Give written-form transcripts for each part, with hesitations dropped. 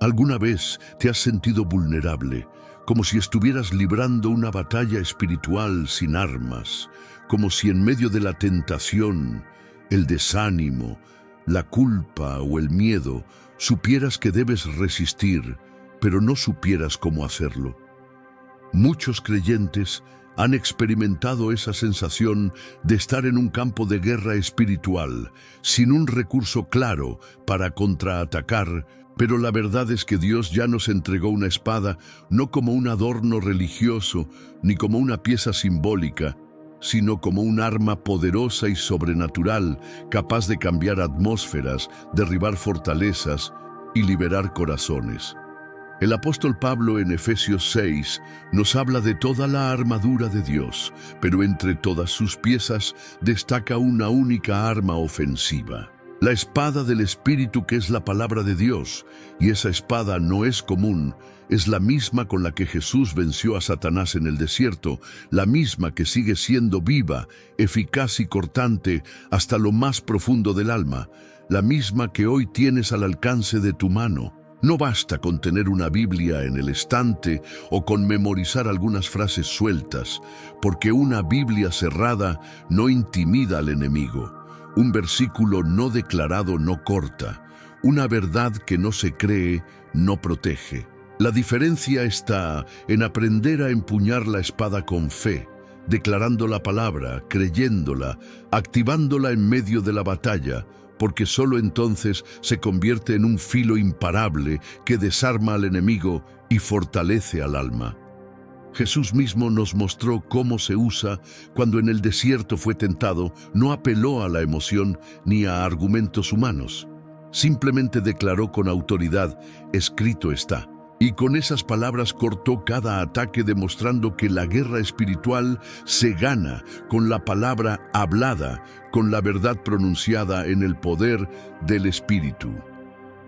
¿Alguna vez te has sentido vulnerable, como si estuvieras librando una batalla espiritual sin armas, como si en medio de la tentación, el desánimo, la culpa o el miedo, supieras que debes resistir, pero no supieras cómo hacerlo? Muchos creyentes han experimentado esa sensación de estar en un campo de guerra espiritual, sin un recurso claro para contraatacar, pero la verdad es que Dios ya nos entregó una espada no como un adorno religioso, ni como una pieza simbólica, sino como un arma poderosa y sobrenatural, capaz de cambiar atmósferas, derribar fortalezas y liberar corazones. El apóstol Pablo en Efesios 6 nos habla de toda la armadura de Dios, pero entre todas sus piezas destaca una única arma ofensiva: la espada del Espíritu, que es la palabra de Dios, y esa espada no es común, es la misma con la que Jesús venció a Satanás en el desierto, la misma que sigue siendo viva, eficaz y cortante hasta lo más profundo del alma, la misma que hoy tienes al alcance de tu mano. No basta con tener una Biblia en el estante o con memorizar algunas frases sueltas, porque una Biblia cerrada no intimida al enemigo. Un versículo no declarado no corta. Una verdad que no se cree no protege. La diferencia está en aprender a empuñar la espada con fe, declarando la palabra, creyéndola, activándola en medio de la batalla, porque solo entonces se convierte en un filo imparable que desarma al enemigo y fortalece al alma. Jesús mismo nos mostró cómo se usa cuando en el desierto fue tentado. No apeló a la emoción ni a argumentos humanos. Simplemente declaró con autoridad: escrito está. Y con esas palabras cortó cada ataque, demostrando que la guerra espiritual se gana con la palabra hablada, con la verdad pronunciada en el poder del Espíritu.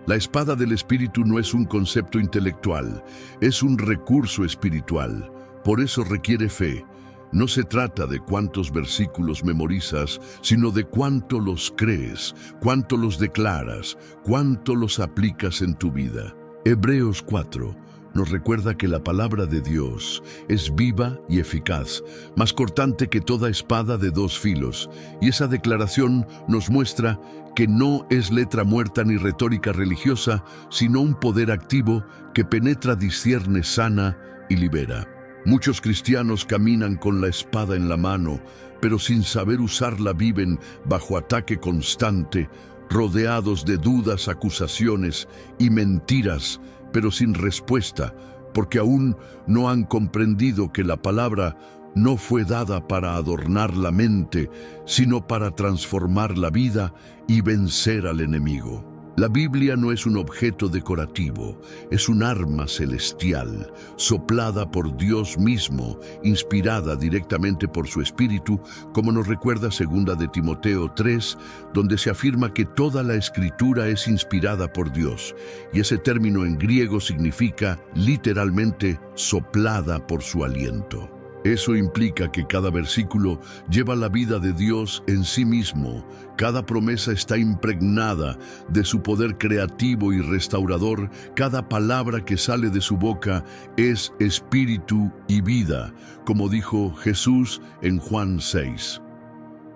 La espada del Espíritu no es un concepto intelectual, es un recurso espiritual. Por eso requiere fe. No se trata de cuántos versículos memorizas, sino de cuánto los crees, cuánto los declaras, cuánto los aplicas en tu vida. Hebreos 4 nos recuerda que la palabra de Dios es viva y eficaz, más cortante que toda espada de dos filos, y esa declaración nos muestra que no es letra muerta ni retórica religiosa, sino un poder activo que penetra, discierne, sana y libera. Muchos cristianos caminan con la espada en la mano, pero sin saber usarla viven bajo ataque constante, rodeados de dudas, acusaciones y mentiras, pero sin respuesta, porque aún no han comprendido que la palabra no fue dada para adornar la mente, sino para transformar la vida y vencer al enemigo. La Biblia no es un objeto decorativo, es un arma celestial, soplada por Dios mismo, inspirada directamente por su Espíritu, como nos recuerda 2 de Timoteo 3, donde se afirma que toda la Escritura es inspirada por Dios, y ese término en griego significa literalmente soplada por su aliento. Eso implica que cada versículo lleva la vida de Dios en sí mismo. Cada promesa está impregnada de su poder creativo y restaurador. Cada palabra que sale de su boca es espíritu y vida, como dijo Jesús en Juan 6.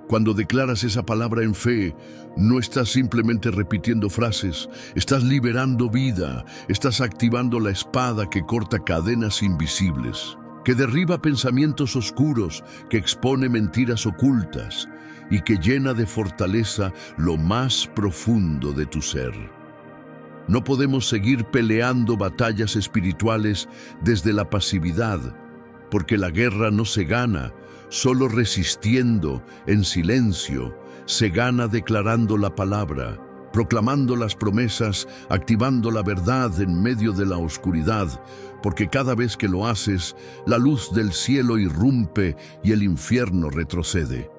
Cuando declaras esa palabra en fe, no estás simplemente repitiendo frases, estás liberando vida, estás activando la espada que corta cadenas invisibles, que derriba pensamientos oscuros, que expone mentiras ocultas y que llena de fortaleza lo más profundo de tu ser. No podemos seguir peleando batallas espirituales desde la pasividad, porque la guerra no se gana solo resistiendo en silencio, se gana declarando la palabra, proclamando las promesas, activando la verdad en medio de la oscuridad, porque cada vez que lo haces, la luz del cielo irrumpe y el infierno retrocede.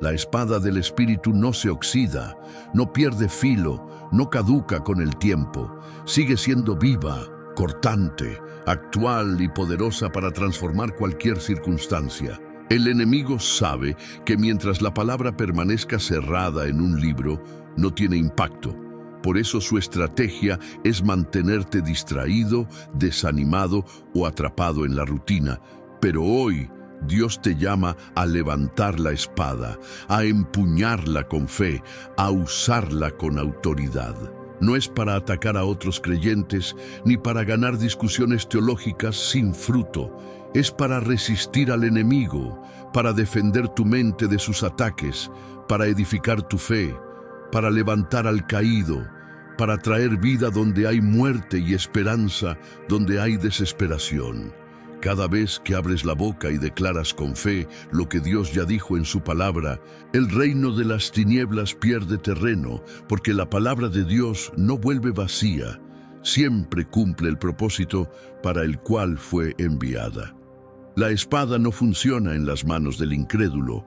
La espada del Espíritu no se oxida, no pierde filo, no caduca con el tiempo, sigue siendo viva, cortante, actual y poderosa para transformar cualquier circunstancia. El enemigo sabe que mientras la palabra permanezca cerrada en un libro, no tiene impacto. Por eso su estrategia es mantenerte distraído, desanimado o atrapado en la rutina. Pero hoy Dios te llama a levantar la espada, a empuñarla con fe, a usarla con autoridad. No es para atacar a otros creyentes ni para ganar discusiones teológicas sin fruto. Es para resistir al enemigo, para defender tu mente de sus ataques, para edificar tu fe, para levantar al caído, para traer vida donde hay muerte y esperanza donde hay desesperación. Cada vez que abres la boca y declaras con fe lo que Dios ya dijo en su palabra, el reino de las tinieblas pierde terreno, porque la palabra de Dios no vuelve vacía, siempre cumple el propósito para el cual fue enviada. La espada no funciona en las manos del incrédulo,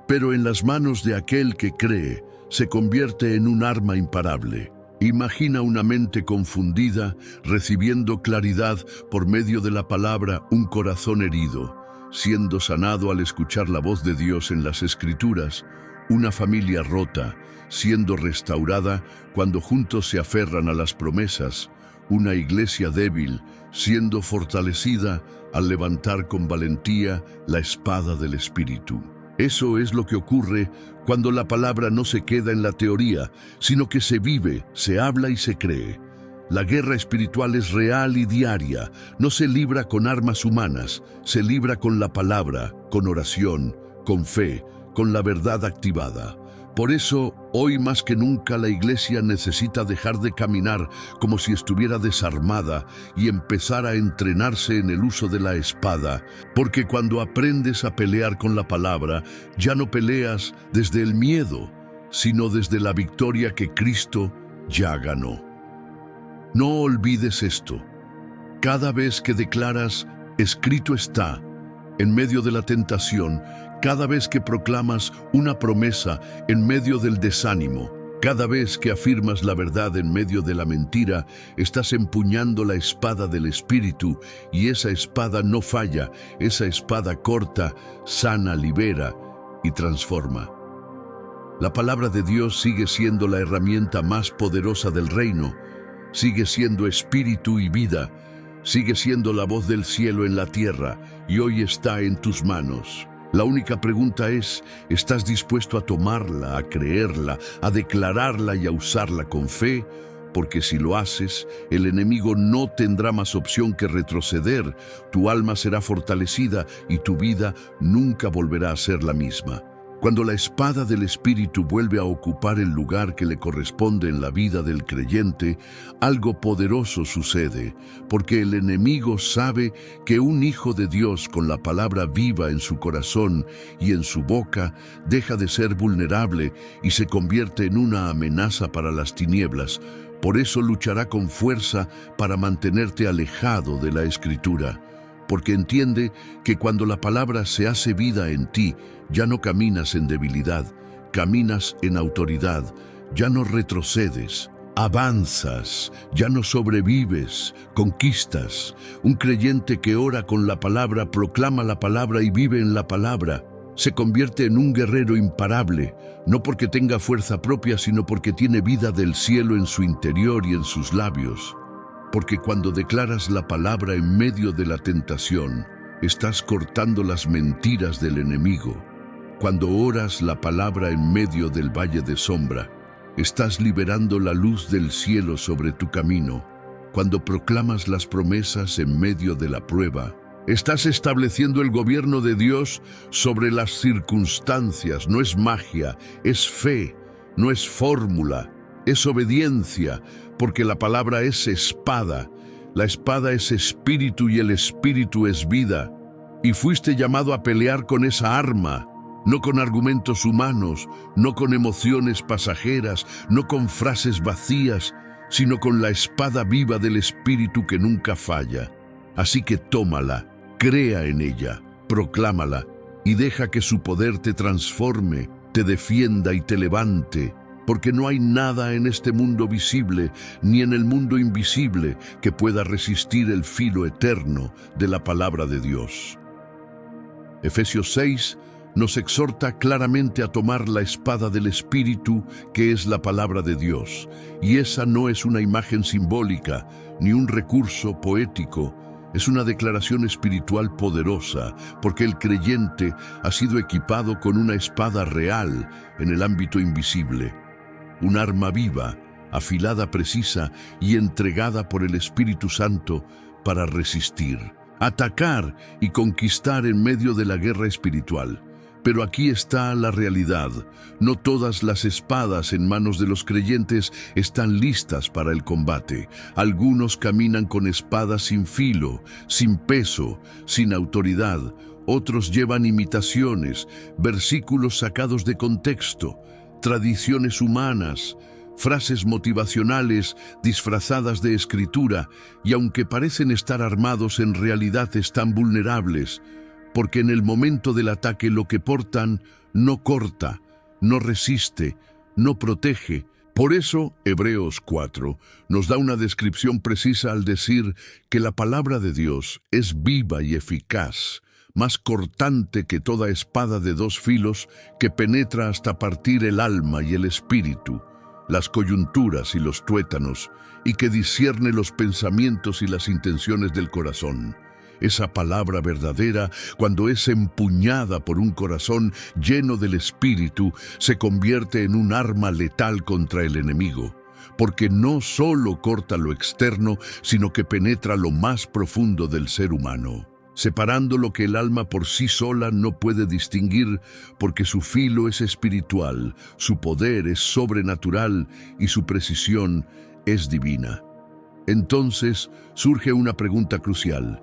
pero en las manos de aquel que cree se convierte en un arma imparable. Imagina una mente confundida, recibiendo claridad por medio de la palabra, un corazón herido, siendo sanado al escuchar la voz de Dios en las Escrituras, una familia rota, siendo restaurada cuando juntos se aferran a las promesas, una iglesia débil, siendo fortalecida al levantar con valentía la espada del Espíritu. Eso es lo que ocurre cuando la palabra no se queda en la teoría, sino que se vive, se habla y se cree. La guerra espiritual es real y diaria, no se libra con armas humanas, se libra con la palabra, con oración, con fe, con la verdad activada. Por eso, hoy más que nunca la iglesia necesita dejar de caminar como si estuviera desarmada y empezar a entrenarse en el uso de la espada, porque cuando aprendes a pelear con la palabra, ya no peleas desde el miedo, sino desde la victoria que Cristo ya ganó. No olvides esto. Cada vez que declaras, escrito está, en medio de la tentación, cada vez que proclamas una promesa en medio del desánimo, cada vez que afirmas la verdad en medio de la mentira, estás empuñando la espada del Espíritu, y esa espada no falla, esa espada corta, sana, libera y transforma. La palabra de Dios sigue siendo la herramienta más poderosa del reino, sigue siendo espíritu y vida, sigue siendo la voz del cielo en la tierra, y hoy está en tus manos. La única pregunta es, ¿estás dispuesto a tomarla, a creerla, a declararla y a usarla con fe? Porque si lo haces, el enemigo no tendrá más opción que retroceder, tu alma será fortalecida y tu vida nunca volverá a ser la misma. Cuando la espada del Espíritu vuelve a ocupar el lugar que le corresponde en la vida del creyente, algo poderoso sucede, porque el enemigo sabe que un hijo de Dios con la palabra viva en su corazón y en su boca deja de ser vulnerable y se convierte en una amenaza para las tinieblas. Por eso luchará con fuerza para mantenerte alejado de la Escritura. Porque entiende que cuando la palabra se hace vida en ti, ya no caminas en debilidad, caminas en autoridad, ya no retrocedes, avanzas, ya no sobrevives, conquistas. Un creyente que ora con la palabra, proclama la palabra y vive en la palabra, se convierte en un guerrero imparable, no porque tenga fuerza propia, sino porque tiene vida del cielo en su interior y en sus labios. Porque cuando declaras la palabra en medio de la tentación, estás cortando las mentiras del enemigo. Cuando oras la palabra en medio del valle de sombra, estás liberando la luz del cielo sobre tu camino. Cuando proclamas las promesas en medio de la prueba, estás estableciendo el gobierno de Dios sobre las circunstancias. No es magia, es fe, no es fórmula, es obediencia, porque la palabra es espada. La espada es espíritu y el espíritu es vida. Y fuiste llamado a pelear con esa arma, no con argumentos humanos, no con emociones pasajeras, no con frases vacías, sino con la espada viva del espíritu que nunca falla. Así que tómala, crea en ella, proclámala y deja que su poder te transforme, te defienda y te levante. Porque no hay nada en este mundo visible ni en el mundo invisible que pueda resistir el filo eterno de la palabra de Dios. Efesios 6, nos exhorta claramente a tomar la espada del Espíritu, que es la palabra de Dios. Y esa no es una imagen simbólica, ni un recurso poético. Es una declaración espiritual poderosa, porque el creyente ha sido equipado con una espada real en el ámbito invisible. Un arma viva, afilada, precisa y entregada por el Espíritu Santo para resistir, atacar y conquistar en medio de la guerra espiritual. Pero aquí está la realidad. No todas las espadas en manos de los creyentes están listas para el combate. Algunos caminan con espadas sin filo, sin peso, sin autoridad. Otros llevan imitaciones, versículos sacados de contexto, tradiciones humanas, frases motivacionales disfrazadas de escritura, y aunque parecen estar armados, en realidad están vulnerables, porque en el momento del ataque lo que portan no corta, no resiste, no protege. Por eso, Hebreos 4 nos da una descripción precisa al decir que la palabra de Dios es viva y eficaz, más cortante que toda espada de dos filos, que penetra hasta partir el alma y el espíritu, las coyunturas y los tuétanos, y que discierne los pensamientos y las intenciones del corazón. Esa palabra verdadera, cuando es empuñada por un corazón lleno del Espíritu, se convierte en un arma letal contra el enemigo, porque no solo corta lo externo, sino que penetra lo más profundo del ser humano, separando lo que el alma por sí sola no puede distinguir, porque su filo es espiritual, su poder es sobrenatural y su precisión es divina. Entonces surge una pregunta crucial.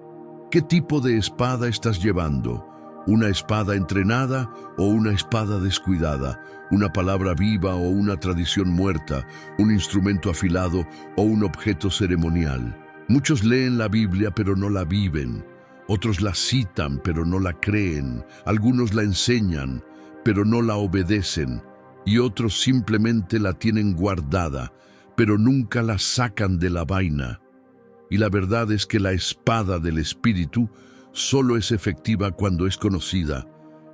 ¿Qué tipo de espada estás llevando? ¿Una espada entrenada o una espada descuidada? ¿Una palabra viva o una tradición muerta? ¿Un instrumento afilado o un objeto ceremonial? Muchos leen la Biblia pero no la viven. Otros la citan pero no la creen. Algunos la enseñan pero no la obedecen. Y otros simplemente la tienen guardada, pero nunca la sacan de la vaina. Y la verdad es que la espada del Espíritu solo es efectiva cuando es conocida,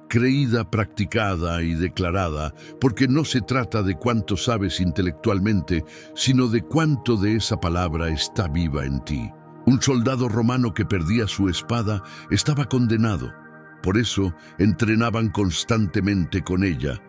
creída, practicada y declarada, porque no se trata de cuánto sabes intelectualmente, sino de cuánto de esa palabra está viva en ti. Un soldado romano que perdía su espada estaba condenado. Por eso entrenaban constantemente con ella,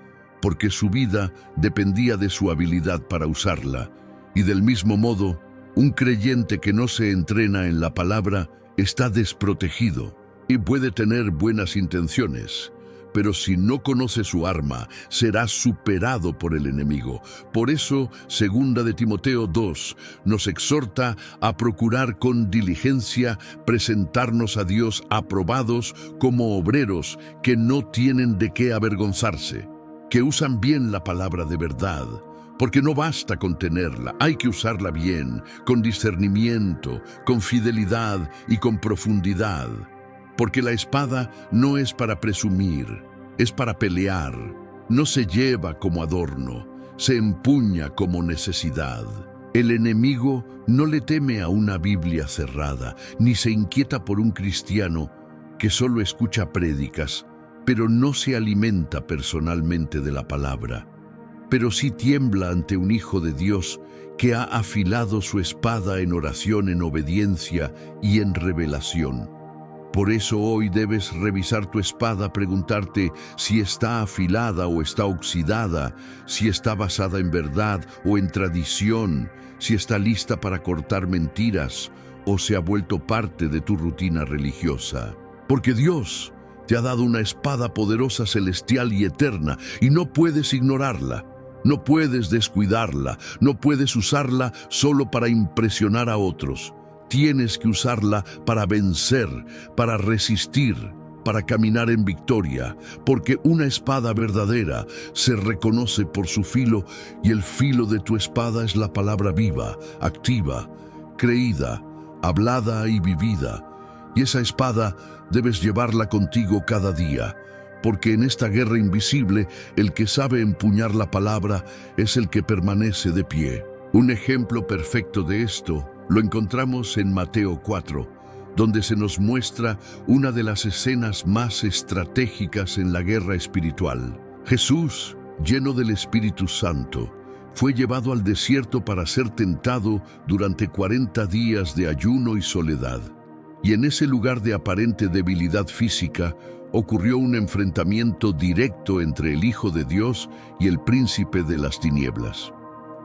porque su vida dependía de su habilidad para usarla. Y del mismo modo, un creyente que no se entrena en la palabra está desprotegido y puede tener buenas intenciones, pero si no conoce su arma, será superado por el enemigo. Por eso, 2 de Timoteo 2 nos exhorta a procurar con diligencia presentarnos a Dios aprobados como obreros que no tienen de qué avergonzarse, que usan bien la palabra de verdad. Porque no basta con tenerla, hay que usarla bien, con discernimiento, con fidelidad y con profundidad. Porque la espada no es para presumir, es para pelear. No se lleva como adorno, se empuña como necesidad. El enemigo no le teme a una Biblia cerrada, ni se inquieta por un cristiano que solo escucha prédicas, pero no se alimenta personalmente de la palabra. Pero sí tiembla ante un hijo de Dios que ha afilado su espada en oración, en obediencia y en revelación. Por eso hoy debes revisar tu espada, preguntarte si está afilada o está oxidada, si está basada en verdad o en tradición, si está lista para cortar mentiras o se ha vuelto parte de tu rutina religiosa. Porque Dios te ha dado una espada poderosa, celestial y eterna, y no puedes ignorarla. No puedes descuidarla, no puedes usarla solo para impresionar a otros. Tienes que usarla para vencer, para resistir, para caminar en victoria, porque una espada verdadera se reconoce por su filo, y el filo de tu espada es la palabra viva, activa, creída, hablada y vivida. Y esa espada debes llevarla contigo cada día, porque en esta guerra invisible, el que sabe empuñar la palabra es el que permanece de pie. Un ejemplo perfecto de esto lo encontramos en Mateo 4, donde se nos muestra una de las escenas más estratégicas en la guerra espiritual. Jesús, lleno del Espíritu Santo, fue llevado al desierto para ser tentado durante 40 días de ayuno y soledad. Y en ese lugar de aparente debilidad física, ocurrió un enfrentamiento directo entre el Hijo de Dios y el príncipe de las tinieblas.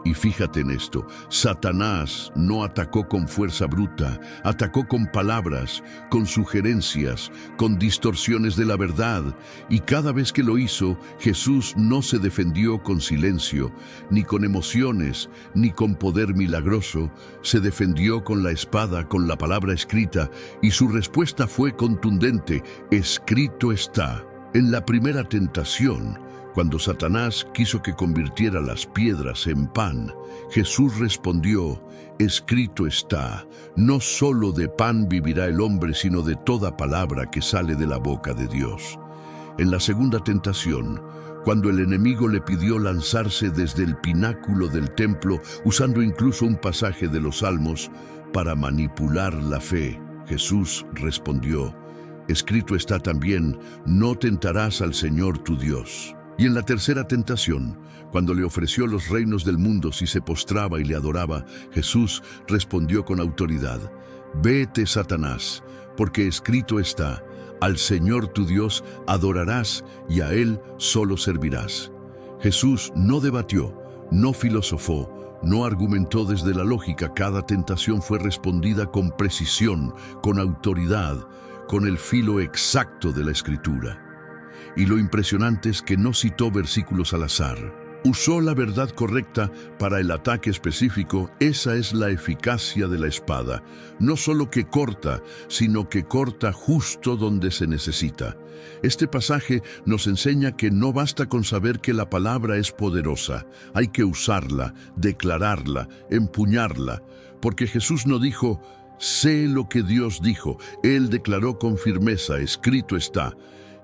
Y fíjate en esto, Satanás no atacó con fuerza bruta, atacó con palabras, con sugerencias, con distorsiones de la verdad, y cada vez que lo hizo, Jesús no se defendió con silencio, ni con emociones, ni con poder milagroso, se defendió con la espada, con la palabra escrita, y su respuesta fue contundente: escrito está. En la primera tentación, cuando Satanás quiso que convirtiera las piedras en pan, Jesús respondió: escrito está, no solo de pan vivirá el hombre, sino de toda palabra que sale de la boca de Dios. En la segunda tentación, cuando el enemigo le pidió lanzarse desde el pináculo del templo, usando incluso un pasaje de los Salmos para manipular la fe, Jesús respondió: escrito está también, no tentarás al Señor tu Dios. Y en la tercera tentación, cuando le ofreció los reinos del mundo si se postraba y le adoraba, Jesús respondió con autoridad: vete, Satanás, porque escrito está, al Señor tu Dios adorarás y a Él solo servirás. Jesús no debatió, no filosofó, no argumentó desde la lógica. Cada tentación fue respondida con precisión, con autoridad, con el filo exacto de la Escritura. Y lo impresionante es que no citó versículos al azar. Usó la verdad correcta para el ataque específico. Esa es la eficacia de la espada. No solo que corta, sino que corta justo donde se necesita. Este pasaje nos enseña que no basta con saber que la palabra es poderosa. Hay que usarla, declararla, empuñarla. Porque Jesús no dijo: sé lo que Dios dijo. Él declaró con firmeza: escrito está.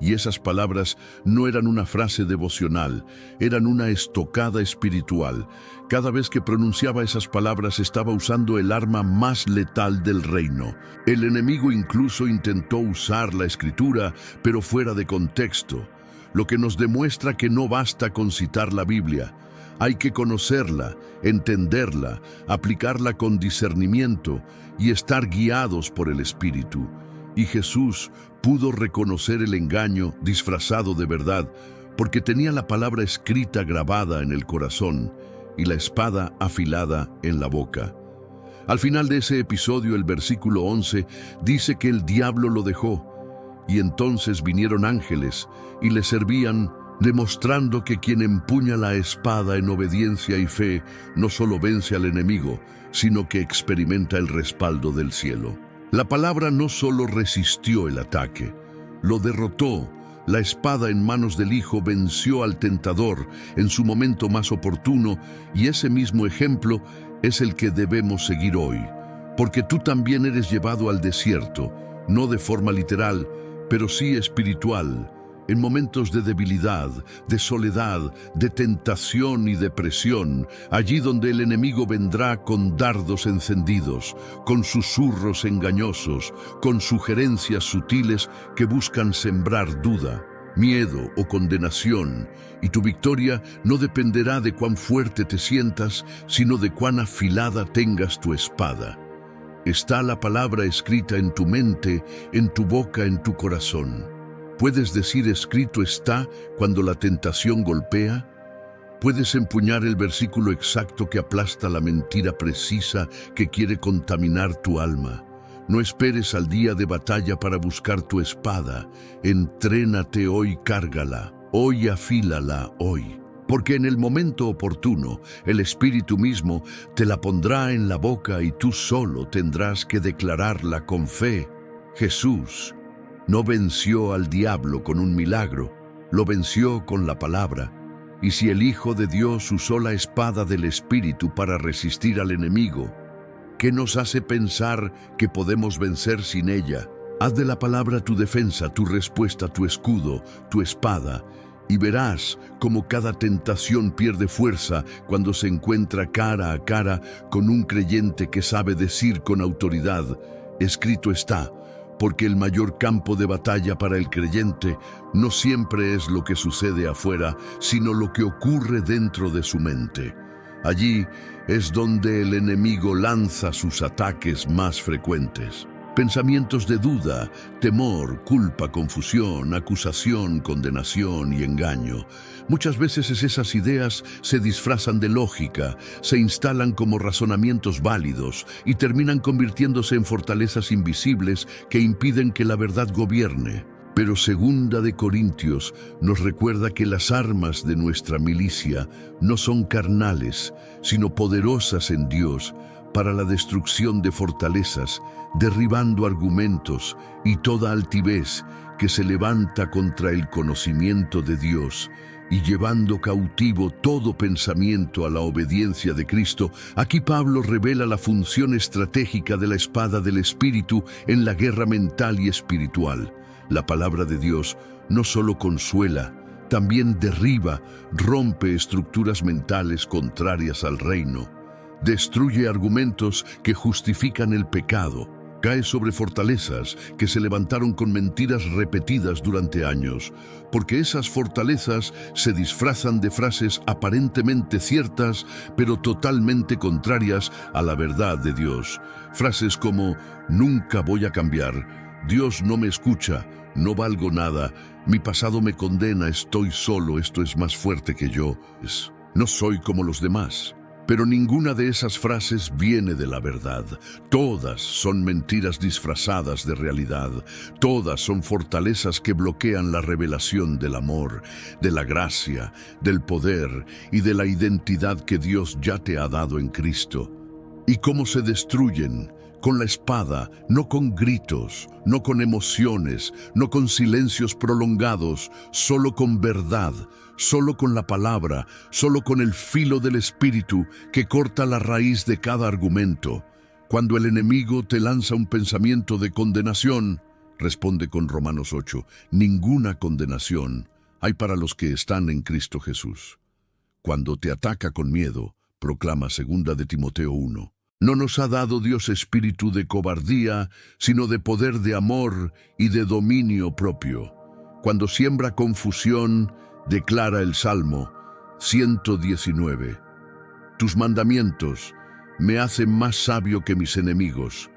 Y esas palabras no eran una frase devocional, eran una estocada espiritual. Cada vez que pronunciaba esas palabras estaba usando el arma más letal del reino. El enemigo incluso intentó usar la Escritura, pero fuera de contexto, lo que nos demuestra que no basta con citar la Biblia. Hay que conocerla, entenderla, aplicarla con discernimiento y estar guiados por el Espíritu. Y Jesús pudo reconocer el engaño disfrazado de verdad, porque tenía la palabra escrita grabada en el corazón y la espada afilada en la boca. Al final de ese episodio, el versículo 11 dice que el diablo lo dejó, y entonces vinieron ángeles y le servían, demostrando que quien empuña la espada en obediencia y fe no solo vence al enemigo, sino que experimenta el respaldo del cielo. La palabra no solo resistió el ataque, lo derrotó. La espada en manos del Hijo venció al tentador en su momento más oportuno, y ese mismo ejemplo es el que debemos seguir hoy. Porque tú también eres llevado al desierto, no de forma literal, pero sí espiritual, en momentos de debilidad, de soledad, de tentación y depresión, allí donde el enemigo vendrá con dardos encendidos, con susurros engañosos, con sugerencias sutiles que buscan sembrar duda, miedo o condenación, y tu victoria no dependerá de cuán fuerte te sientas, sino de cuán afilada tengas tu espada. Está la palabra escrita en tu mente, en tu boca, en tu corazón. ¿Puedes decir escrito está cuando la tentación golpea? ¿Puedes empuñar el versículo exacto que aplasta la mentira precisa que quiere contaminar tu alma? No esperes al día de batalla para buscar tu espada. Entrénate hoy, cárgala. Hoy afílala, hoy. Porque en el momento oportuno, el Espíritu mismo te la pondrá en la boca y tú solo tendrás que declararla con fe. Jesús no venció al diablo con un milagro, lo venció con la palabra. Y si el Hijo de Dios usó la espada del Espíritu para resistir al enemigo, ¿qué nos hace pensar que podemos vencer sin ella? Haz de la palabra tu defensa, tu respuesta, tu escudo, tu espada, y verás cómo cada tentación pierde fuerza cuando se encuentra cara a cara con un creyente que sabe decir con autoridad: Escrito está, porque el mayor campo de batalla para el creyente no siempre es lo que sucede afuera, sino lo que ocurre dentro de su mente. Allí es donde el enemigo lanza sus ataques más frecuentes. Pensamientos de duda, temor, culpa, confusión, acusación, condenación y engaño. Muchas veces esas ideas se disfrazan de lógica, se instalan como razonamientos válidos y terminan convirtiéndose en fortalezas invisibles que impiden que la verdad gobierne. Pero Segunda de Corintios nos recuerda que las armas de nuestra milicia no son carnales, sino poderosas en Dios para la destrucción de fortalezas, derribando argumentos y toda altivez que se levanta contra el conocimiento de Dios y llevando cautivo todo pensamiento a la obediencia de Cristo. Aquí Pablo revela la función estratégica de la espada del Espíritu en la guerra mental y espiritual. La palabra de Dios no solo consuela, también derriba, rompe estructuras mentales contrarias al reino. Destruye argumentos que justifican el pecado. Cae sobre fortalezas que se levantaron con mentiras repetidas durante años, porque esas fortalezas se disfrazan de frases aparentemente ciertas, pero totalmente contrarias a la verdad de Dios. Frases como, nunca voy a cambiar, Dios no me escucha, no valgo nada, mi pasado me condena, estoy solo, esto es más fuerte que yo, no soy como los demás. Pero ninguna de esas frases viene de la verdad. Todas son mentiras disfrazadas de realidad. Todas son fortalezas que bloquean la revelación del amor, de la gracia, del poder y de la identidad que Dios ya te ha dado en Cristo. ¿Y cómo se destruyen? Con la espada, no con gritos, no con emociones, no con silencios prolongados, solo con verdad, solo con la palabra, solo con el filo del Espíritu que corta la raíz de cada argumento. Cuando el enemigo te lanza un pensamiento de condenación, responde con Romanos 8, ninguna condenación hay para los que están en Cristo Jesús. Cuando te ataca con miedo, proclama 2 de Timoteo 1. No nos ha dado Dios espíritu de cobardía, sino de poder, de amor y de dominio propio. Cuando siembra confusión, declara el Salmo 119. Tus mandamientos me hacen más sabio que mis enemigos.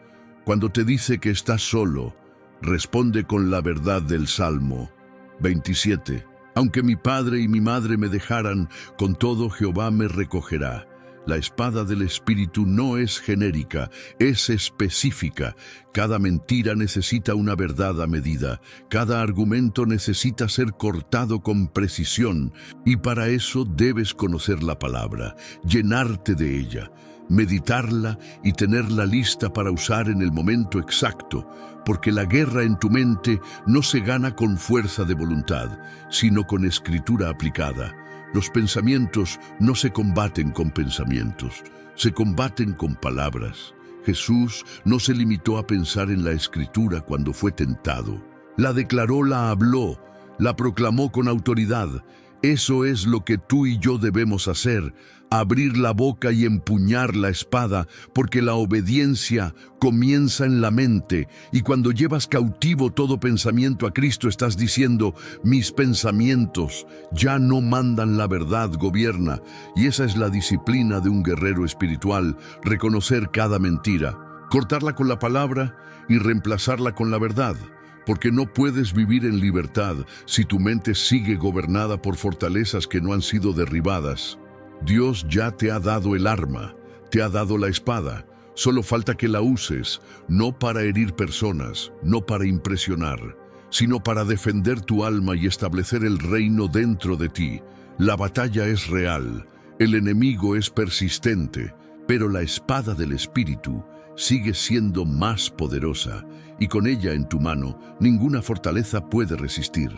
Cuando te dice que estás solo, responde con la verdad del Salmo 27. Aunque mi padre y mi madre me dejaran, con todo Jehová me recogerá. La espada del Espíritu no es genérica, es específica. Cada mentira necesita una verdad a medida. Cada argumento necesita ser cortado con precisión. Y para eso debes conocer la palabra, llenarte de ella, meditarla y tenerla lista para usar en el momento exacto, porque la guerra en tu mente no se gana con fuerza de voluntad, sino con escritura aplicada. Los pensamientos no se combaten con pensamientos, se combaten con palabras. Jesús no se limitó a pensar en la Escritura cuando fue tentado. La declaró, la habló, la proclamó con autoridad. Eso es lo que tú y yo debemos hacer, abrir la boca y empuñar la espada, porque la obediencia comienza en la mente, y cuando llevas cautivo todo pensamiento a Cristo, estás diciendo, mis pensamientos ya no mandan, la verdad gobierna. Y esa es la disciplina de un guerrero espiritual, reconocer cada mentira, cortarla con la palabra y reemplazarla con la verdad. Porque no puedes vivir en libertad si tu mente sigue gobernada por fortalezas que no han sido derribadas. Dios ya te ha dado el arma, te ha dado la espada. Solo falta que la uses, no para herir personas, no para impresionar, sino para defender tu alma y establecer el reino dentro de ti. La batalla es real, el enemigo es persistente, pero la espada del Espíritu sigue siendo más poderosa, y con ella en tu mano, ninguna fortaleza puede resistir.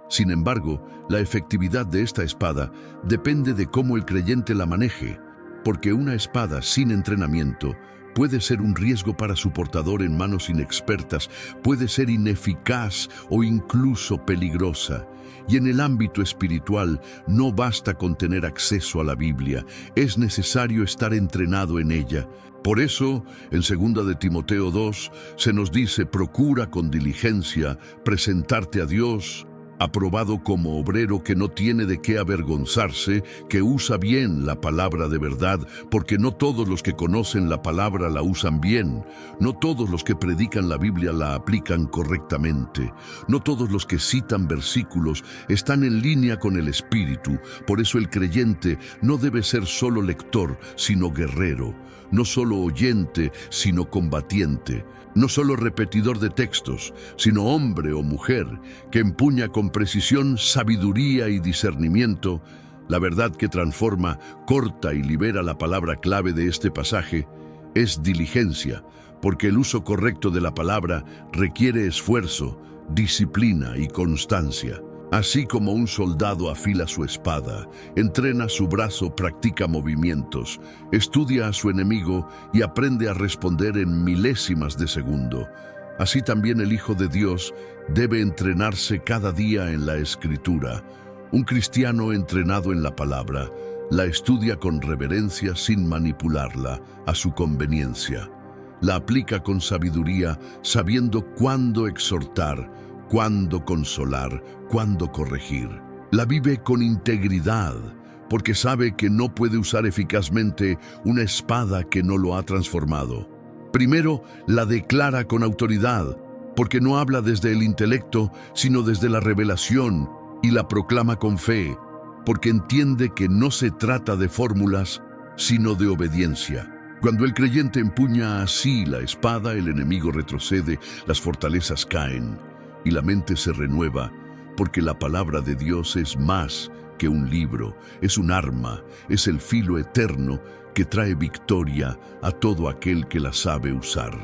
Sin embargo, la efectividad de esta espada depende de cómo el creyente la maneje, porque una espada sin entrenamiento puede ser un riesgo para su portador en manos inexpertas, puede ser ineficaz o incluso peligrosa. Y en el ámbito espiritual no basta con tener acceso a la Biblia, es necesario estar entrenado en ella. Por eso, en 2 de Timoteo 2, se nos dice: procura con diligencia presentarte a Dios, aprobado como obrero que no tiene de qué avergonzarse, que usa bien la palabra de verdad, porque no todos los que conocen la palabra la usan bien, no todos los que predican la Biblia la aplican correctamente, no todos los que citan versículos están en línea con el Espíritu. Por eso el creyente no debe ser solo lector, sino guerrero, no solo oyente, sino combatiente, no solo repetidor de textos, sino hombre o mujer que empuña con precisión sabiduría y discernimiento. La verdad que transforma, corta y libera. La palabra clave de este pasaje es diligencia, porque el uso correcto de la palabra requiere esfuerzo, disciplina y constancia. Así como un soldado afila su espada, entrena su brazo, practica movimientos, estudia a su enemigo y aprende a responder en milésimas de segundo, así también el Hijo de Dios debe entrenarse cada día en la Escritura. Un cristiano entrenado en la palabra la estudia con reverencia sin manipularla a su conveniencia. La aplica con sabiduría, sabiendo cuándo exhortar, cuándo consolar, cuándo corregir. La vive con integridad, porque sabe que no puede usar eficazmente una espada que no lo ha transformado. Primero, la declara con autoridad, porque no habla desde el intelecto, sino desde la revelación, y la proclama con fe, porque entiende que no se trata de fórmulas, sino de obediencia. Cuando el creyente empuña así la espada, el enemigo retrocede, las fortalezas caen, y la mente se renueva, porque la palabra de Dios es más que un libro, es un arma, es el filo eterno que trae victoria a todo aquel que la sabe usar.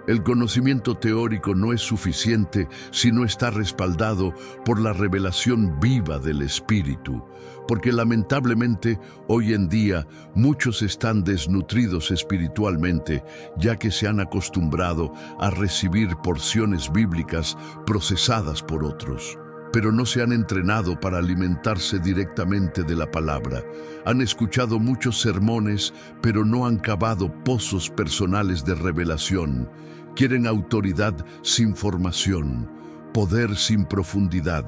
El conocimiento teórico no es suficiente si no está respaldado por la revelación viva del Espíritu, porque lamentablemente hoy en día muchos están desnutridos espiritualmente, ya que se han acostumbrado a recibir porciones bíblicas procesadas por otros, pero no se han entrenado para alimentarse directamente de la palabra. Han escuchado muchos sermones, pero no han cavado pozos personales de revelación. Quieren autoridad sin formación, poder sin profundidad,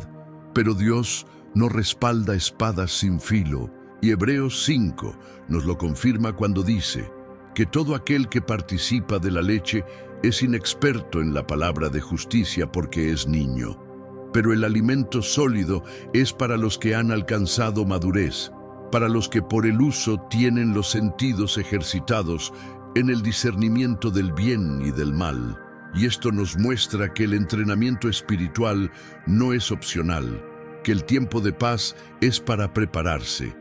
pero Dios no respalda espadas sin filo, y Hebreos 5 nos lo confirma cuando dice que todo aquel que participa de la leche es inexperto en la palabra de justicia porque es niño. Pero el alimento sólido es para los que han alcanzado madurez, para los que por el uso tienen los sentidos ejercitados en el discernimiento del bien y del mal. Y esto nos muestra que el entrenamiento espiritual no es opcional, que el tiempo de paz es para prepararse,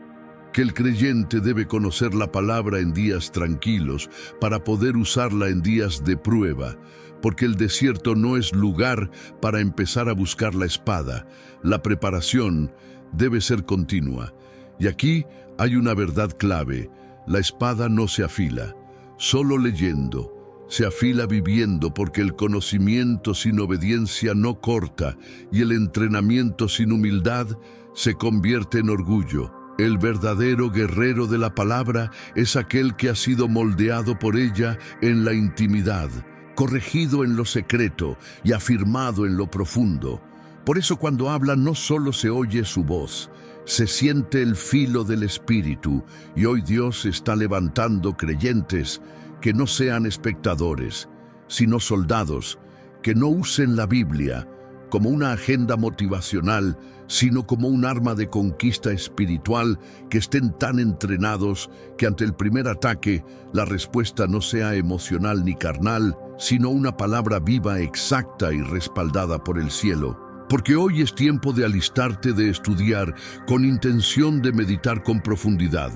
que el creyente debe conocer la palabra en días tranquilos para poder usarla en días de prueba, porque el desierto no es lugar para empezar a buscar la espada. La preparación debe ser continua. Y aquí hay una verdad clave: la espada no se afila solo leyendo, se afila viviendo, porque el conocimiento sin obediencia no corta y el entrenamiento sin humildad se convierte en orgullo. El verdadero guerrero de la palabra es aquel que ha sido moldeado por ella en la intimidad, corregido en lo secreto y afirmado en lo profundo. Por eso cuando habla no solo se oye su voz, se siente el filo del Espíritu, y hoy Dios está levantando creyentes que no sean espectadores, sino soldados, que no usen la Biblia como una agenda motivacional, sino como un arma de conquista espiritual, que estén tan entrenados que ante el primer ataque la respuesta no sea emocional ni carnal, sino una palabra viva, exacta y respaldada por el cielo. Porque hoy es tiempo de alistarte, de estudiar con intención de meditar con profundidad,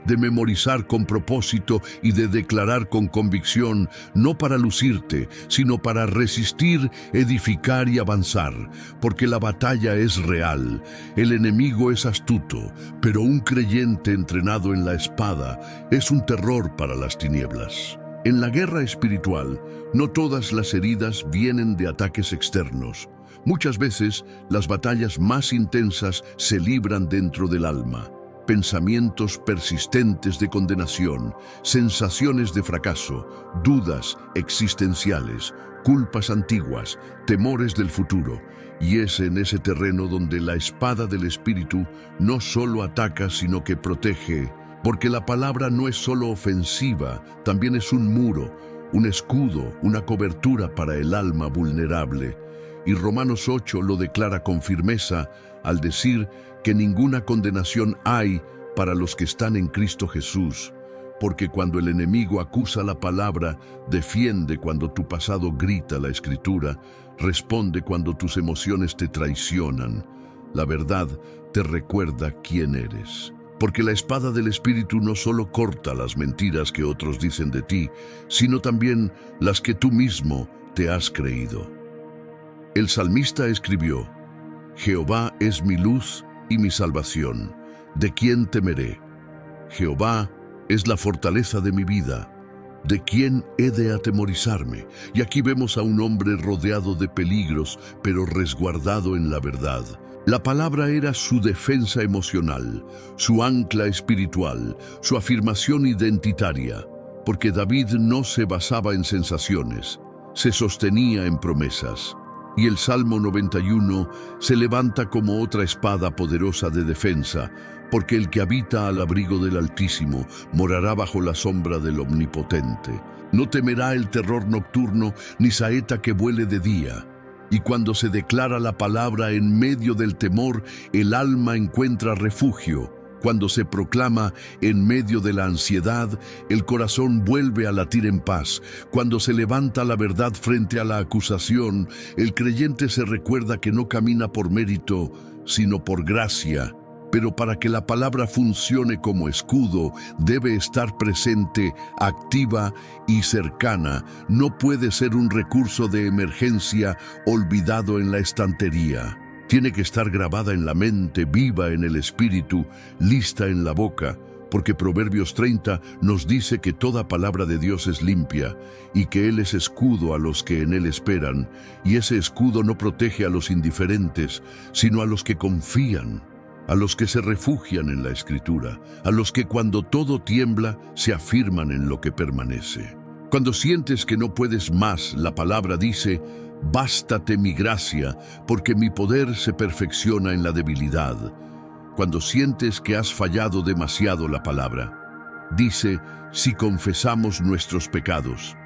de memorizar con propósito y de declarar con convicción, no para lucirte, sino para resistir, edificar y avanzar, porque la batalla es real, el enemigo es astuto, pero un creyente entrenado en la espada es un terror para las tinieblas. En la guerra espiritual, no todas las heridas vienen de ataques externos. Muchas veces las batallas más intensas se libran dentro del alma. pensamientos persistentes de condenación, sensaciones de fracaso, dudas existenciales, culpas antiguas, temores del futuro. Y es en ese terreno donde la espada del Espíritu no solo ataca, sino que protege, porque la palabra no es solo ofensiva, también es un muro, un escudo, una cobertura para el alma vulnerable. Y Romanos 8 lo declara con firmeza al decir que ninguna condenación hay para los que están en Cristo Jesús, porque cuando el enemigo acusa la palabra, defiende cuando tu pasado grita la Escritura, responde cuando tus emociones te traicionan. La verdad te recuerda quién eres. Porque la espada del Espíritu no solo corta las mentiras que otros dicen de ti, sino también las que tú mismo te has creído. El salmista escribió: Jehová es mi luz y mi salvación. ¿De quién temeré? Jehová es la fortaleza de mi vida. ¿De quién he de atemorizarme? Y aquí vemos a un hombre rodeado de peligros, pero resguardado en la verdad. La palabra era su defensa emocional, su ancla espiritual, su afirmación identitaria, porque David no se basaba en sensaciones, se sostenía en promesas. Y el Salmo 91 se levanta como otra espada poderosa de defensa, porque el que habita al abrigo del Altísimo morará bajo la sombra del Omnipotente. No temerá el terror nocturno, ni saeta que vuele de día. Y cuando se declara la palabra en medio del temor, el alma encuentra refugio. Cuando se proclama en medio de la ansiedad, el corazón vuelve a latir en paz. Cuando se levanta la verdad frente a la acusación, el creyente se recuerda que no camina por mérito, sino por gracia. Pero para que la palabra funcione como escudo, debe estar presente, activa y cercana. No puede ser un recurso de emergencia olvidado en la estantería. Tiene que estar grabada en la mente, viva en el espíritu, lista en la boca, porque Proverbios 30 nos dice que toda palabra de Dios es limpia y que Él es escudo a los que en Él esperan, y ese escudo no protege a los indiferentes, sino a los que confían, a los que se refugian en la Escritura, a los que cuando todo tiembla se afirman en lo que permanece. Cuando sientes que no puedes más, la palabra dice: bástate mi gracia, porque mi poder se perfecciona en la debilidad. Cuando sientes que has fallado demasiado, la palabra dice: si confesamos nuestros pecados,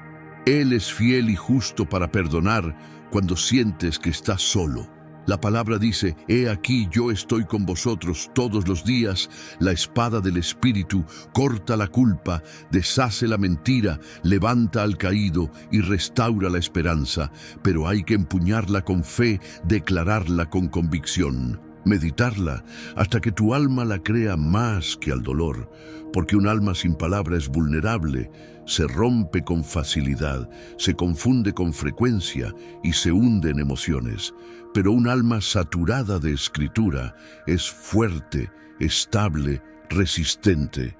Él es fiel y justo para perdonar. Cuando sientes que estás solo, la palabra dice: he aquí yo estoy con vosotros todos los días. La espada del Espíritu corta la culpa, deshace la mentira, levanta al caído y restaura la esperanza. Pero hay que empuñarla con fe, declararla con convicción, meditarla hasta que tu alma la crea más que al dolor, porque un alma sin palabra es vulnerable, se rompe con facilidad, se confunde con frecuencia y se hunde en emociones. Pero un alma saturada de Escritura es fuerte, estable, resistente.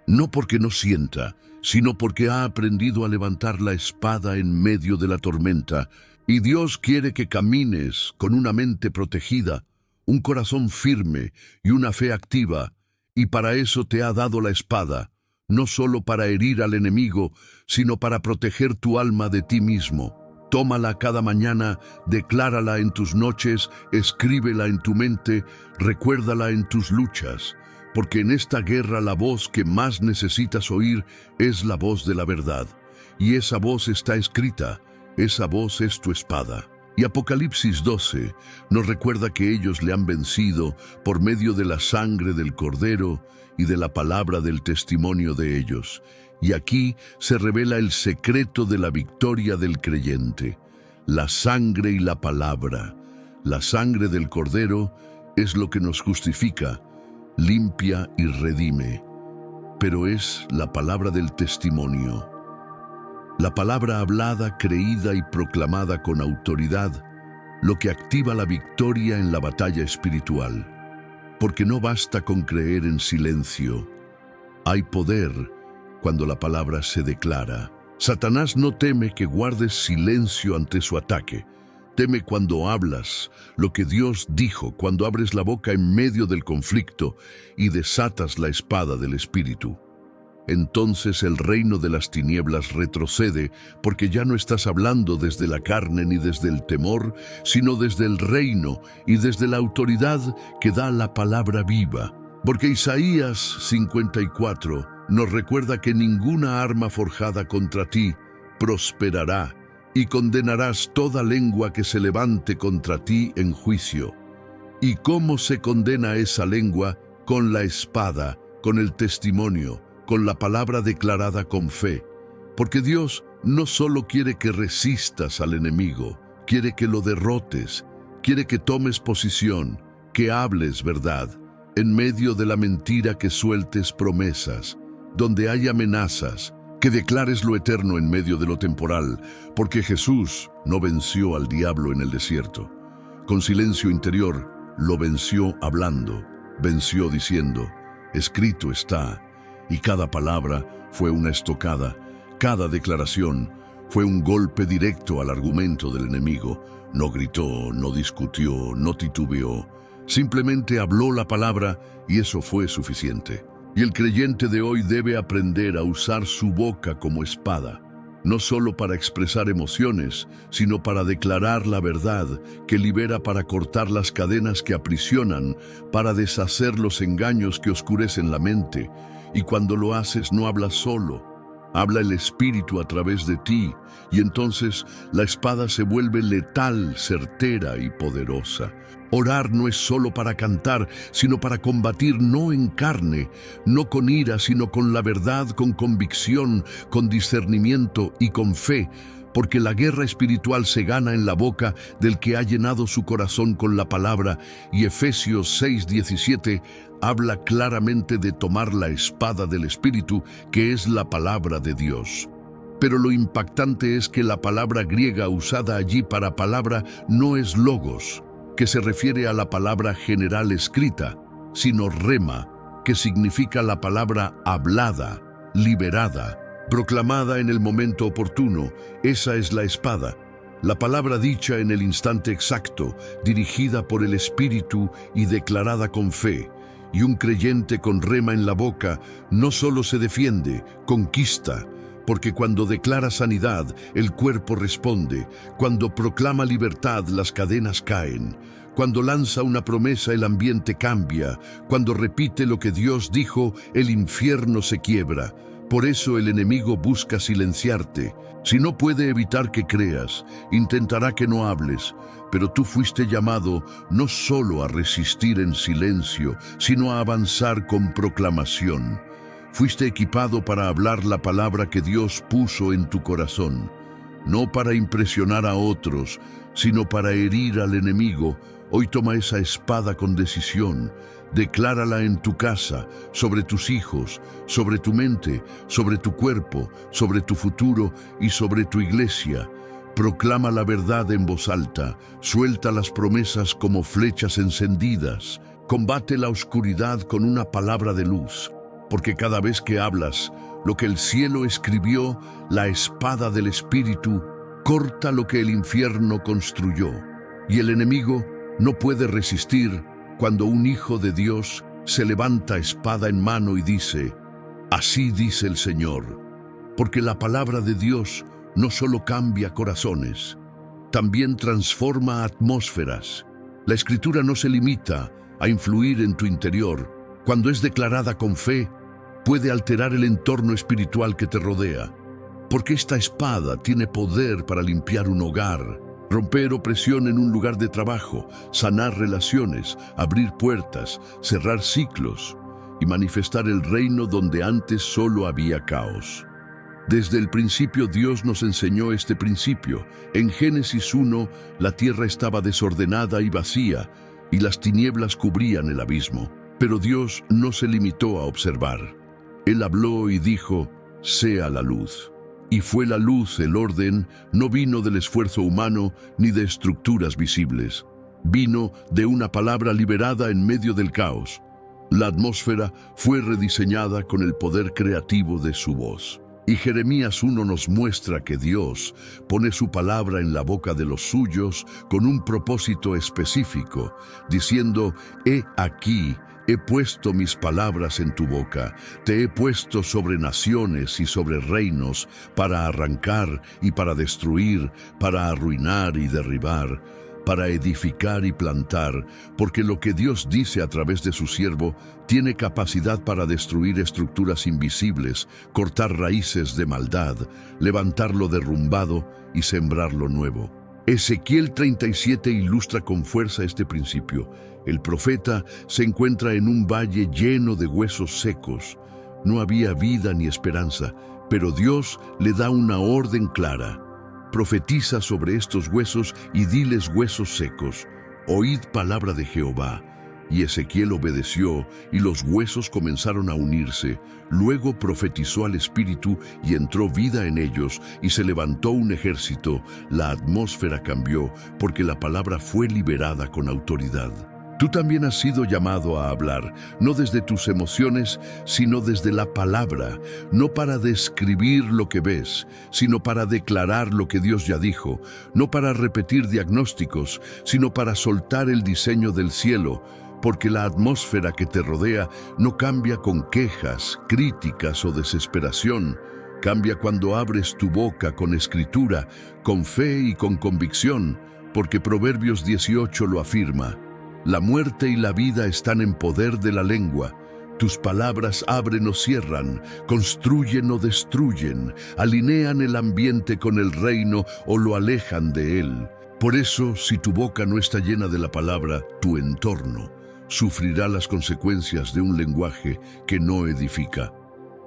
No porque no sienta, sino porque ha aprendido a levantar la espada en medio de la tormenta. Y Dios quiere que camines con una mente protegida, un corazón firme y una fe activa. Y para eso te ha dado la espada, no solo para herir al enemigo, sino para proteger tu alma de ti mismo. Tómala cada mañana, declárala en tus noches, escríbela en tu mente, recuérdala en tus luchas, porque en esta guerra la voz que más necesitas oír es la voz de la verdad. Y esa voz está escrita, esa voz es tu espada. Y Apocalipsis 12 nos recuerda que ellos le han vencido por medio de la sangre del Cordero y de la palabra del testimonio de ellos. Y aquí se revela el secreto de la victoria del creyente: la sangre y la palabra. La sangre del Cordero es lo que nos justifica, limpia y redime, pero es la palabra del testimonio. La palabra hablada, creída y proclamada con autoridad, lo que activa la victoria en la batalla espiritual. Porque no basta con creer en silencio. Hay poder cuando la palabra se declara. Satanás no teme que guardes silencio ante su ataque. Teme cuando hablas lo que Dios dijo, cuando abres la boca en medio del conflicto y desatas la espada del Espíritu. Entonces el reino de las tinieblas retrocede, porque ya no estás hablando desde la carne ni desde el temor, sino desde el reino y desde la autoridad que da la palabra viva. Porque Isaías 54 nos recuerda que ninguna arma forjada contra ti prosperará, y condenarás toda lengua que se levante contra ti en juicio. ¿Y cómo se condena esa lengua? Con la espada, con el testimonio, con la palabra declarada con fe. Porque Dios no solo quiere que resistas al enemigo, quiere que lo derrotes, quiere que tomes posición, que hables verdad. En medio de la mentira, que sueltes promesas. Donde hay amenazas, que declares lo eterno en medio de lo temporal, porque Jesús no venció al diablo en el desierto. Con silencio interior, lo venció hablando, venció diciendo, escrito está, y cada palabra fue una estocada, cada declaración fue un golpe directo al argumento del enemigo. No gritó, no discutió, no titubeó, simplemente habló la palabra y eso fue suficiente. Y el creyente de hoy debe aprender a usar su boca como espada, no solo para expresar emociones, sino para declarar la verdad que libera, para cortar las cadenas que aprisionan, para deshacer los engaños que oscurecen la mente. Y cuando lo haces, no hablas solo, habla el Espíritu a través de ti, y entonces la espada se vuelve letal, certera y poderosa. Orar no es solo para cantar, sino para combatir, no en carne, no con ira, sino con la verdad, con convicción, con discernimiento y con fe, porque la guerra espiritual se gana en la boca del que ha llenado su corazón con la palabra, y Efesios 6:17 habla claramente de tomar la espada del Espíritu, que es la palabra de Dios. Pero lo impactante es que la palabra griega usada allí para palabra no es logos, que se refiere a la palabra general escrita, sino rema, que significa la palabra hablada, liberada, proclamada en el momento oportuno. Esa es la espada, la palabra dicha en el instante exacto, dirigida por el Espíritu y declarada con fe. Y un creyente con rema en la boca no solo se defiende, conquista, porque cuando declara sanidad, el cuerpo responde. Cuando proclama libertad, las cadenas caen. Cuando lanza una promesa, el ambiente cambia. Cuando repite lo que Dios dijo, el infierno se quiebra. Por eso el enemigo busca silenciarte. Si no puede evitar que creas, intentará que no hables. Pero tú fuiste llamado no solo a resistir en silencio, sino a avanzar con proclamación. Fuiste equipado para hablar la palabra que Dios puso en tu corazón, no para impresionar a otros, sino para herir al enemigo. Hoy toma esa espada con decisión, declárala en tu casa, sobre tus hijos, sobre tu mente, sobre tu cuerpo, sobre tu futuro y sobre tu iglesia. Proclama la verdad en voz alta, suelta las promesas como flechas encendidas, combate la oscuridad con una palabra de luz. Porque cada vez que hablas, lo que el cielo escribió, la espada del Espíritu, corta lo que el infierno construyó. Y el enemigo no puede resistir cuando un hijo de Dios se levanta espada en mano y dice, así dice el Señor. Porque la palabra de Dios no solo cambia corazones, también transforma atmósferas. La Escritura no se limita a influir en tu interior. Cuando es declarada con fe, puede alterar el entorno espiritual que te rodea, porque esta espada tiene poder para limpiar un hogar, romper opresión en un lugar de trabajo, sanar relaciones, abrir puertas, cerrar ciclos y manifestar el reino donde antes solo había caos. Desde el principio Dios nos enseñó este principio. En Génesis 1, la tierra estaba desordenada y vacía, y las tinieblas cubrían el abismo. Pero Dios no se limitó a observar. Él habló y dijo, sea la luz. Y fue la luz. El orden no vino del esfuerzo humano ni de estructuras visibles. Vino de una palabra liberada en medio del caos. La atmósfera fue rediseñada con el poder creativo de su voz. Y Jeremías 1 nos muestra que Dios pone su palabra en la boca de los suyos con un propósito específico, diciendo: «He aquí, he puesto mis palabras en tu boca, te he puesto sobre naciones y sobre reinos, para arrancar y para destruir, para arruinar y derribar, para edificar y plantar, porque lo que Dios dice a través de su siervo tiene capacidad para destruir estructuras invisibles, cortar raíces de maldad, levantar lo derrumbado y sembrar lo nuevo». Ezequiel 37 ilustra con fuerza este principio. El profeta se encuentra en un valle lleno de huesos secos. No había vida ni esperanza, pero Dios le da una orden clara. Profetiza sobre estos huesos y diles: huesos secos, oíd palabra de Jehová. Y Ezequiel obedeció, y los huesos comenzaron a unirse. Luego profetizó al Espíritu, y entró vida en ellos, y se levantó un ejército. La atmósfera cambió, porque la palabra fue liberada con autoridad. Tú también has sido llamado a hablar, no desde tus emociones, sino desde la palabra, no para describir lo que ves, sino para declarar lo que Dios ya dijo, no para repetir diagnósticos, sino para soltar el diseño del cielo, porque la atmósfera que te rodea no cambia con quejas, críticas o desesperación. Cambia cuando abres tu boca con escritura, con fe y con convicción, porque Proverbios 18 lo afirma. La muerte y la vida están en poder de la lengua. Tus palabras abren o cierran, construyen o destruyen, alinean el ambiente con el reino o lo alejan de él. Por eso, si tu boca no está llena de la palabra, tu entorno sufrirá las consecuencias de un lenguaje que no edifica.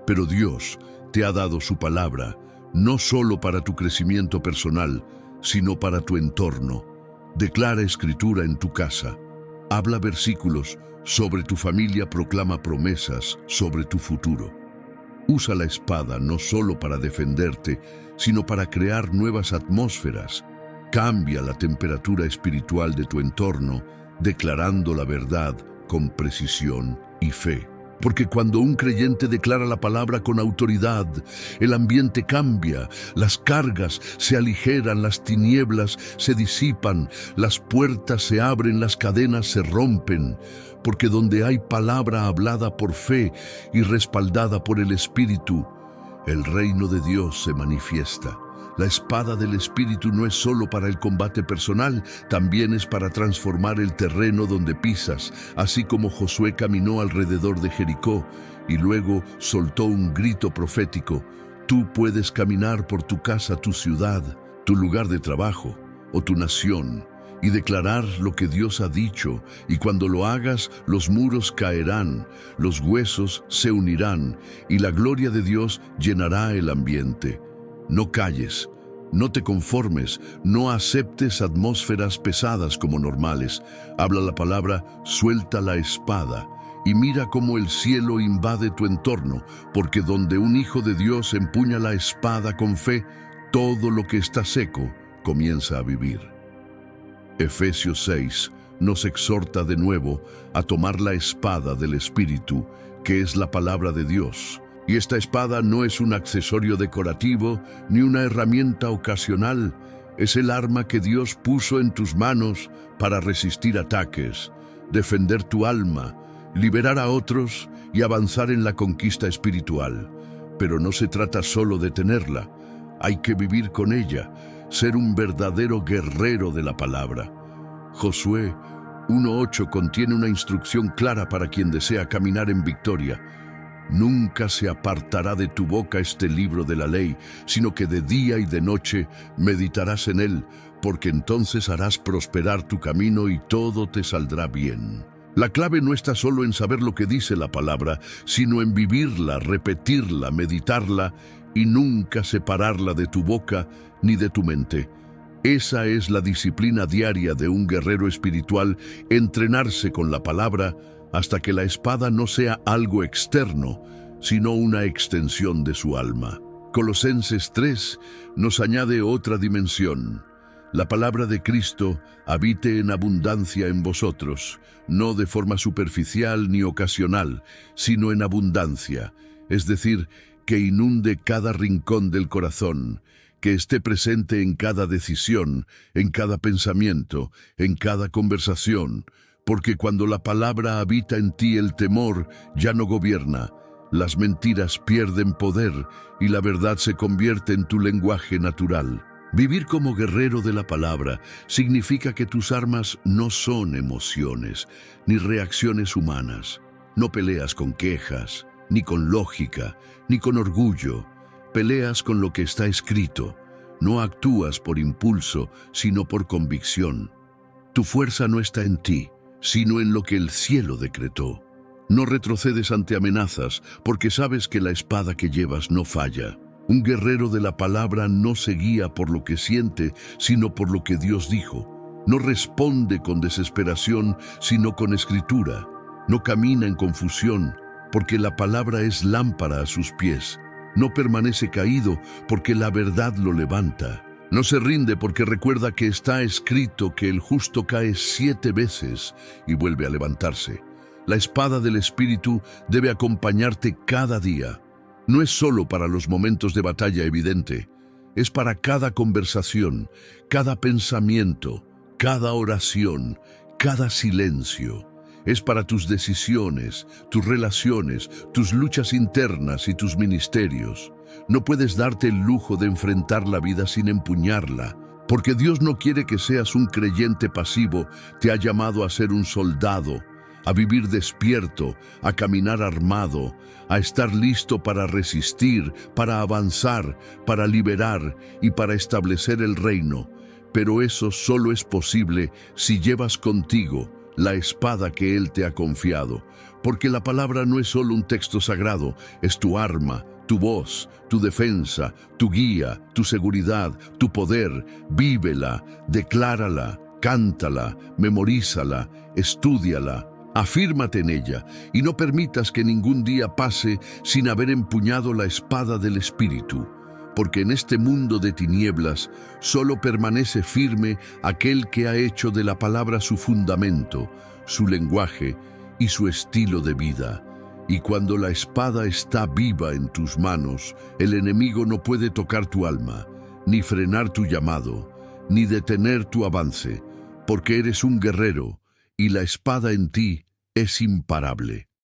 Pero Dios te ha dado su palabra, no solo para tu crecimiento personal, sino para tu entorno. Declara escritura en tu casa. Habla versículos sobre tu familia, proclama promesas sobre tu futuro. Usa la espada no solo para defenderte, sino para crear nuevas atmósferas. Cambia la temperatura espiritual de tu entorno, declarando la verdad con precisión y fe. Porque cuando un creyente declara la palabra con autoridad, el ambiente cambia, las cargas se aligeran, las tinieblas se disipan, las puertas se abren, las cadenas se rompen. Porque donde hay palabra hablada por fe y respaldada por el Espíritu, el reino de Dios se manifiesta. La espada del Espíritu no es solo para el combate personal, también es para transformar el terreno donde pisas, así como Josué caminó alrededor de Jericó y luego soltó un grito profético. Tú puedes caminar por tu casa, tu ciudad, tu lugar de trabajo o tu nación y declarar lo que Dios ha dicho, y cuando lo hagas, los muros caerán, los huesos se unirán y la gloria de Dios llenará el ambiente. No calles, no te conformes, no aceptes atmósferas pesadas como normales. Habla la palabra, suelta la espada y mira cómo el cielo invade tu entorno, porque donde un hijo de Dios empuña la espada con fe, todo lo que está seco comienza a vivir. Efesios 6 nos exhorta de nuevo a tomar la espada del Espíritu, que es la palabra de Dios. Y esta espada no es un accesorio decorativo ni una herramienta ocasional, es el arma que Dios puso en tus manos para resistir ataques, defender tu alma, liberar a otros y avanzar en la conquista espiritual. Pero no se trata solo de tenerla, hay que vivir con ella, ser un verdadero guerrero de la palabra. Josué 1:8 contiene una instrucción clara para quien desea caminar en victoria. Nunca se apartará de tu boca este libro de la ley, sino que de día y de noche meditarás en él, porque entonces harás prosperar tu camino y todo te saldrá bien. La clave no está solo en saber lo que dice la palabra, sino en vivirla, repetirla, meditarla y nunca separarla de tu boca ni de tu mente. Esa es la disciplina diaria de un guerrero espiritual, entrenarse con la palabra hasta que la espada no sea algo externo, sino una extensión de su alma. Colosenses 3 nos añade otra dimensión. La palabra de Cristo habite en abundancia en vosotros, no de forma superficial ni ocasional, sino en abundancia, es decir, que inunde cada rincón del corazón, que esté presente en cada decisión, en cada pensamiento, en cada conversación, porque cuando la palabra habita en ti el temor ya no gobierna, las mentiras pierden poder y la verdad se convierte en tu lenguaje natural. Vivir como guerrero de la palabra significa que tus armas no son emociones ni reacciones humanas. No peleas con quejas, ni con lógica, ni con orgullo. Peleas con lo que está escrito. No actúas por impulso, sino por convicción. Tu fuerza no está en ti, sino en lo que el cielo decretó. No retrocedes ante amenazas, porque sabes que la espada que llevas no falla. Un guerrero de la palabra no se guía por lo que siente, sino por lo que Dios dijo. No responde con desesperación, sino con escritura. No camina en confusión, porque la palabra es lámpara a sus pies. No permanece caído, porque la verdad lo levanta. No se rinde porque recuerda que está escrito que el justo cae 7 veces y vuelve a levantarse. La espada del Espíritu debe acompañarte cada día. No es solo para los momentos de batalla evidente, es para cada conversación, cada pensamiento, cada oración, cada silencio. Es para tus decisiones, tus relaciones, tus luchas internas y tus ministerios. No puedes darte el lujo de enfrentar la vida sin empuñarla, porque Dios no quiere que seas un creyente pasivo, te ha llamado a ser un soldado, a vivir despierto, a caminar armado, a estar listo para resistir, para avanzar, para liberar y para establecer el reino. Pero eso solo es posible si llevas contigo la espada que Él te ha confiado, porque la palabra no es solo un texto sagrado, es tu arma, tu voz, tu defensa, tu guía, tu seguridad, tu poder. Vívela, declárala, cántala, memorízala, estúdiala. Afírmate en ella y no permitas que ningún día pase sin haber empuñado la espada del Espíritu, porque en este mundo de tinieblas solo permanece firme aquel que ha hecho de la palabra su fundamento, su lenguaje y su estilo de vida. Y cuando la espada está viva en tus manos, el enemigo no puede tocar tu alma, ni frenar tu llamado, ni detener tu avance, porque eres un guerrero, y la espada en ti es imparable.